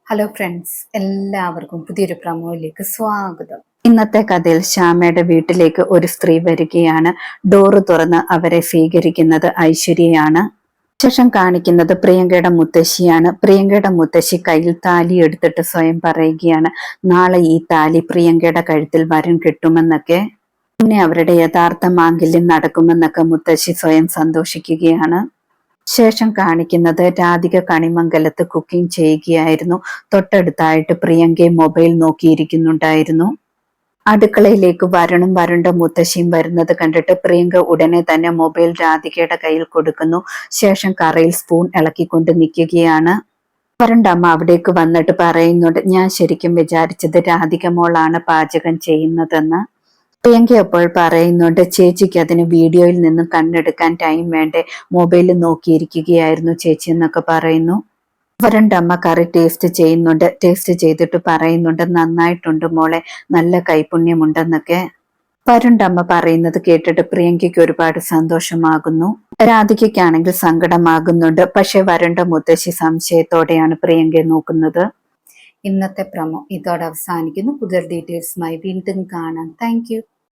Hello friends, എല്ലാവർക്കും പുതിയൊരു പ്രമോയിലേക്ക് സ്വാഗതം. ഇന്നത്തെ കഥയിൽ ശ്യാമയുടെ വീട്ടിലേക്ക് ഒരു സ്ത്രീ വരികയാണ്. ഡോറ് തുറന്ന് അവരെ സ്വീകരിക്കുന്നത് ഐശ്വര്യയാണ്. ശേഷം കാണിക്കുന്നത് പ്രിയങ്കയുടെ മുത്തശ്ശിയാണ്. പ്രിയങ്കയുടെ മുത്തശ്ശി കയ്യിൽ താലി എടുത്തിട്ട് സ്വയം പറയുകയാണ്, നാളെ ഈ താലി പ്രിയങ്കയുടെ കഴുത്തിൽ വരൻ കിട്ടുമെന്നൊക്കെ. പിന്നെ അവരുടെ യഥാർത്ഥ മാംഗല്യം നടക്കുമെന്നൊക്കെ മുത്തശ്ശി സ്വയം സന്തോഷിക്കുകയാണ്. ശേഷം കാണിക്കുന്നത് രാധിക കണിമംഗലത്ത് കുക്കിംഗ് ചെയ്യുകയായിരുന്നു. തൊട്ടടുത്തായിട്ട് പ്രിയങ്കയും മൊബൈൽ നോക്കിയിരിക്കുന്നുണ്ടായിരുന്നു. അടുക്കളയിലേക്ക് വരണ്ട മുത്തശ്ശിയും വരുന്നത് കണ്ടിട്ട് പ്രിയങ്ക ഉടനെ തന്നെ മൊബൈൽ രാധികയുടെ കയ്യിൽ കൊടുക്കുന്നു. ശേഷം കറയിൽ സ്പൂൺ ഇളക്കിക്കൊണ്ട് നിൽക്കുകയാണ്. വരണ്ടമ്മ അവിടേക്ക് വന്നിട്ട് പറയുന്നുണ്ട്, ഞാൻ ശരിക്കും വിചാരിച്ചത് രാധിക മോളാണ് പാചകം ചെയ്യുന്നതെന്ന്. പ്രിയങ്ക അപ്പോൾ പറയുന്നുണ്ട്, ചേച്ചിക്ക് അതിന് വീഡിയോയിൽ നിന്നും കണ്ണെടുക്കാൻ ടൈം വേണ്ടേ, മൊബൈലിൽ നോക്കിയിരിക്കുകയായിരുന്നു ചേച്ചി എന്നൊക്കെ പറയുന്നു. വരണ്ടമ്മ കറി ടേസ്റ്റ് ചെയ്യുന്നുണ്ട്. ടേസ്റ്റ് ചെയ്തിട്ട് പറയുന്നുണ്ട്, നന്നായിട്ടുണ്ട് മോളെ, നല്ല കൈപുണ്യമുണ്ടെന്നൊക്കെ. വരണ്ടമ്മ പറയുന്നത് കേട്ടിട്ട് പ്രിയങ്കയ്ക്ക് ഒരുപാട് സന്തോഷമാകുന്നു. രാധികയ്ക്കാണെങ്കിൽ സങ്കടമാകുന്നുണ്ട്. പക്ഷെ വരണ്ട മുത്തശ്ശി സംശയത്തോടെയാണ് പ്രിയങ്കയെ നോക്കുന്നത്. ഇന്നത്തെ പ്രമോ ഇതോടെ അവസാനിക്കുന്നു. കൂടുതൽ ഡീറ്റെയിൽസുമായി വീണ്ടും കാണാം. Thank you.